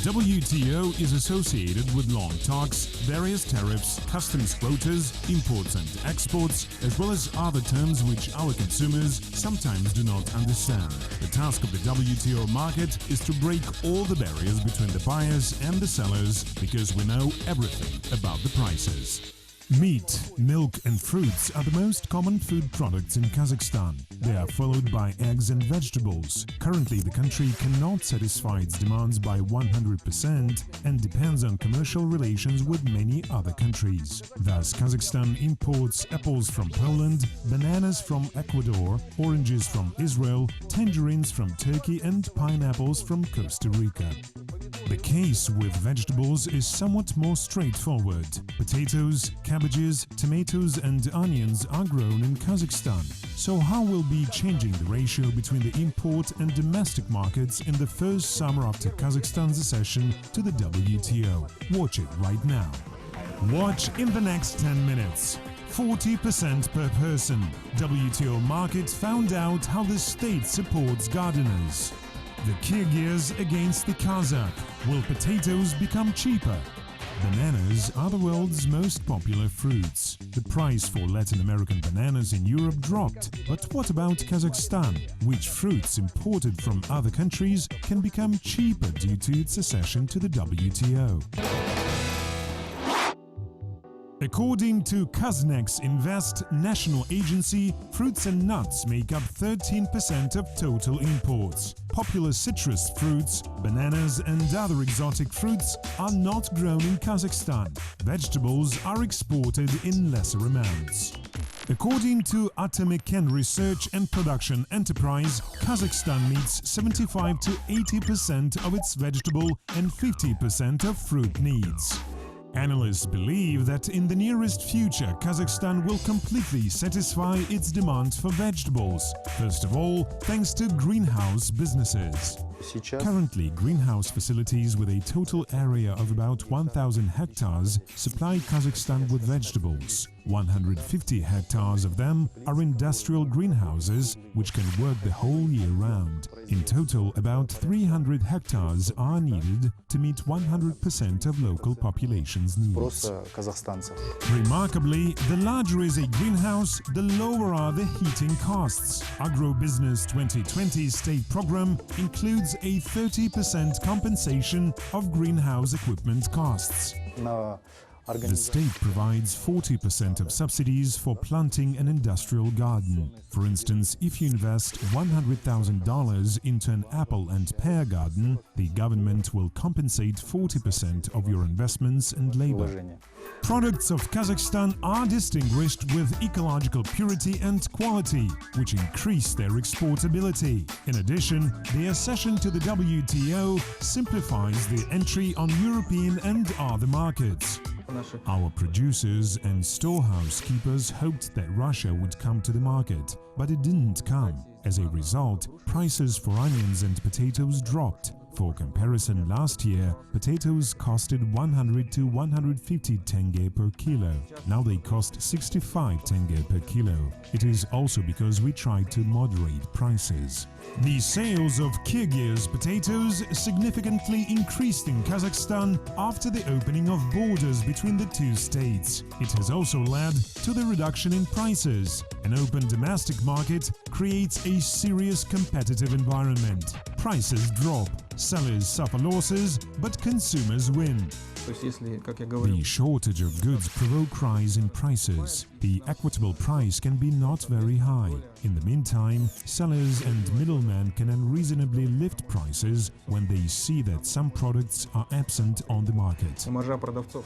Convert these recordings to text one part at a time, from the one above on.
WTO is associated with long talks, various tariffs, customs quotas, imports and exports, as well as other terms which our consumers sometimes do not understand. The task of the WTO market is to break all the barriers between the buyers and the sellers, because we know everything about the prices. Meat, milk and fruits are the most common food products in Kazakhstan. They are followed by eggs and vegetables. Currently, the country cannot satisfy its demands by 100% and depends on commercial relations with many other countries. Thus, Kazakhstan imports apples from Poland, bananas from Ecuador, oranges from Israel, tangerines from Turkey and pineapples from Costa Rica. The case with vegetables is somewhat more straightforward. Potatoes, cabbages, tomatoes and onions are grown in Kazakhstan. So how will be changing the ratio between the import and domestic markets in the first summer after Kazakhstan's accession to the WTO? Watch it right now. Watch in the next 10 minutes. 40% per person. WTO market found out how the state supports gardeners. The Kyrgyz against the Kazakh. Will potatoes become cheaper? Bananas are the world's most popular fruits. The price for Latin American bananas in Europe dropped. But what about Kazakhstan? Which fruits imported from other countries can become cheaper due to its accession to the WTO? According to Kazakh Invest national agency, fruits and nuts make up 13% of total imports. Popular citrus fruits, bananas and other exotic fruits are not grown in Kazakhstan. Vegetables are exported in lesser amounts. According to Atomeken Research and Production Enterprise, Kazakhstan meets 75 to 80% of its vegetable and 50% of fruit needs. Analysts believe that in the nearest future, Kazakhstan will completely satisfy its demand for vegetables, first of all, thanks to greenhouse businesses. Currently, greenhouse facilities with a total area of about 1,000 hectares supply Kazakhstan with vegetables. 150 hectares of them are industrial greenhouses, which can work the whole year round. In total, about 300 hectares are needed to meet 100% of local population's needs. Remarkably, the larger is a greenhouse, the lower are the heating costs. Agrobusiness 2020 state program includes a 30% compensation of greenhouse equipment costs. The state provides 40% of subsidies for planting an industrial garden. For instance, if you invest $100,000 into an apple and pear garden, the government will compensate 40% of your investments and labor. Products of Kazakhstan are distinguished with ecological purity and quality, which increase their exportability. In addition, the accession to the WTO simplifies the entry on European and other markets. Our producers and storehouse keepers hoped that Russia would come to the market, but it didn't come. As a result, prices for onions and potatoes dropped. For comparison, last year, potatoes costed 100 to 150 tenge per kilo. Now they cost 65 tenge per kilo. It is also because we tried to moderate prices. The sales of Kyrgyz potatoes significantly increased in Kazakhstan after the opening of borders between the two states. It has also led to the reduction in prices. An open domestic market creates a serious competitive environment. Prices drop, sellers suffer losses, but consumers win. The shortage of goods provoke rise in prices. The equitable price can be not very high. In the meantime, sellers and middlemen can unreasonably lift prices when they see that some products are absent on the market.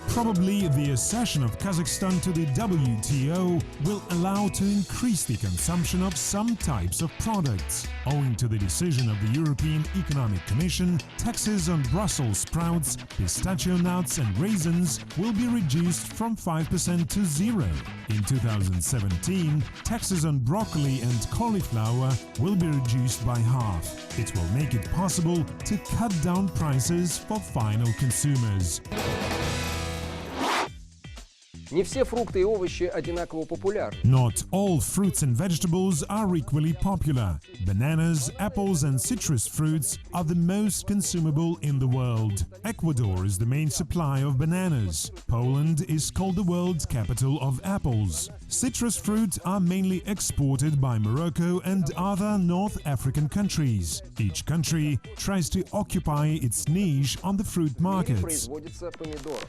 Probably the accession of Kazakhstan to the WTO will allow to increase the consumption of some types of products. Owing to the decision of the European Economic Commission, taxes on Brussels sprouts, pistachio nuts and raisins will be reduced from 5% to 0. In 2017, taxes on broccoli and cauliflower will be reduced by half. It will make it possible to cut down prices for final consumers. Не все фрукты и овощи одинаково популярны. Not all fruits and vegetables are equally popular. Bananas, apples and citrus fruits are the most consumable in the world. Ecuador is the main supplier of bananas. Poland is called the world's capital of apples. Citrus fruit are mainly exported by Morocco and other North African countries. Each country tries to occupy its niche on the fruit markets. Производится помидоров.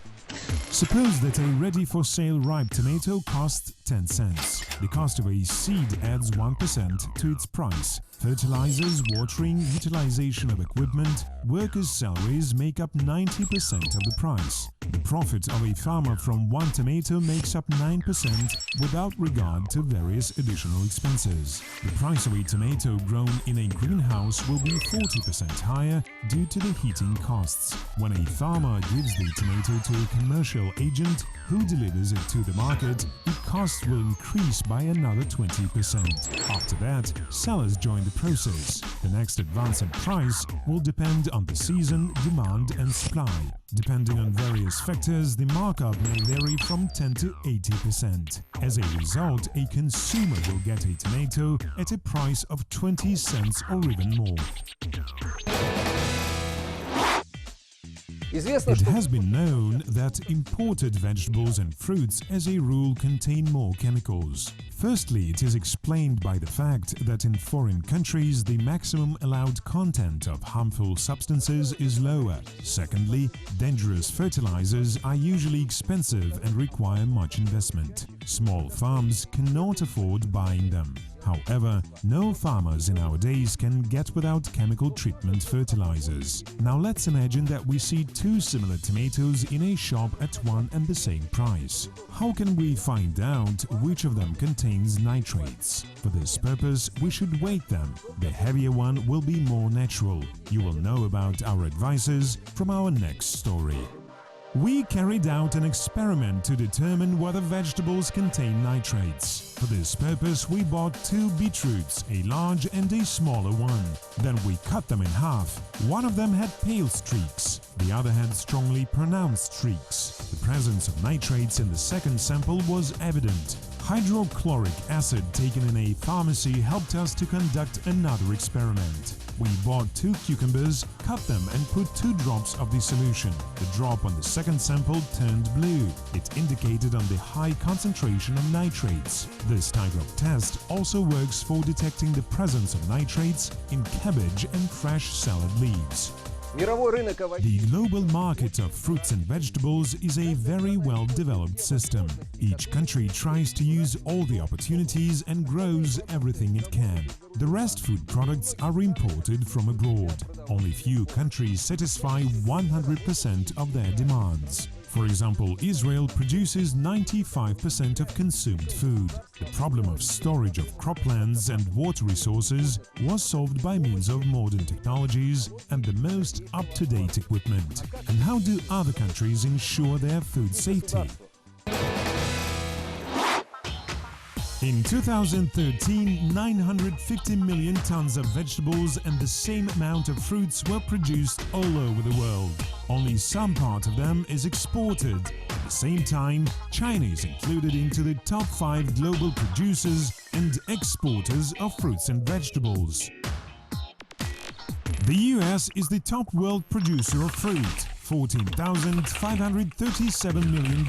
Suppose that a ready-for-sale ripe tomato costs 10 cents. The cost of a seed adds 1% to its price. Fertilizers, watering, utilization of equipment, workers' salaries make up 90% of the price. The profit of a farmer from one tomato makes up 9% without regard to various additional expenses. The price of a tomato grown in a greenhouse will be 40% higher due to the heating costs. When a farmer gives the tomato to a commercial agent who delivers it to the market, the cost will increase by another 20%. After that, sellers join the process. The next advance in price will depend on the season, demand and supply. Depending on various factors, the markup may vary from 10 to 80%. As a result, a consumer will get a tomato at a price of 20 cents or even more. It has been known that imported vegetables and fruits as a rule contain more chemicals. Firstly, it is explained by the fact that in foreign countries the maximum allowed content of harmful substances is lower. Secondly, dangerous fertilizers are usually expensive and require much investment. Small farms cannot afford buying them. However, no farmers in our days can get without chemical treatment fertilizers. Now let's imagine that we see two similar tomatoes in a shop at one and the same price. How can we find out which of them contains nitrates? For this purpose, we should weight them. The heavier one will be more natural. You will know about our advices from our next story. We carried out an experiment to determine whether vegetables contain nitrates. For this purpose, we bought two beetroots, a large and a smaller one. Then we cut them in half. One of them had pale streaks, the other had strongly pronounced streaks. The presence of nitrates in the second sample was evident. Hydrochloric acid taken in a pharmacy helped us to conduct another experiment. We bought two cucumbers, cut them and put 2 drops of the solution. The drop on the second sample turned blue. It indicated on the high concentration of nitrates. This type of test also works for detecting the presence of nitrates in cabbage and fresh salad leaves. The global market of fruits and vegetables is a very well-developed system. Each country tries to use all the opportunities and grows everything it can. The rest food products are imported from abroad. Only few countries satisfy 100% of their demands. For example, Israel produces 95% of consumed food. The problem of storage of croplands and water resources was solved by means of modern technologies and the most up-to-date equipment. And how do other countries ensure their food safety? In 2013, 950 million tons of vegetables and the same amount of fruits were produced all over the world. Only some part of them is exported. At the same time, China is included into the top 5 global producers and exporters of fruits and vegetables. The US is the top world producer of fruit, $14,537 million.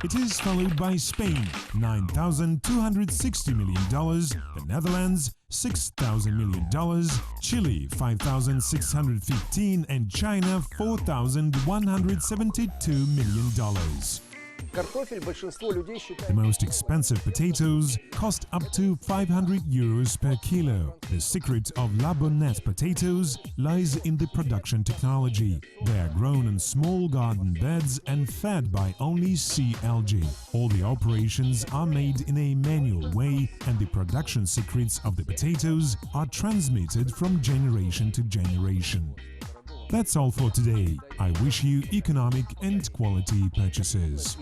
It is followed by Spain, $9,260 million, the Netherlands, $6,000 million, Chile, $5,615 and China, $4,172 million. The most expensive potatoes cost up to €500 per kilo. The secret of La Bonnette potatoes lies in the production technology. They are grown in small garden beds and fed by only sea algae. All the operations are made in a manual way, and the production secrets of the potatoes are transmitted from generation to generation. That's all for today. I wish you economic and quality purchases.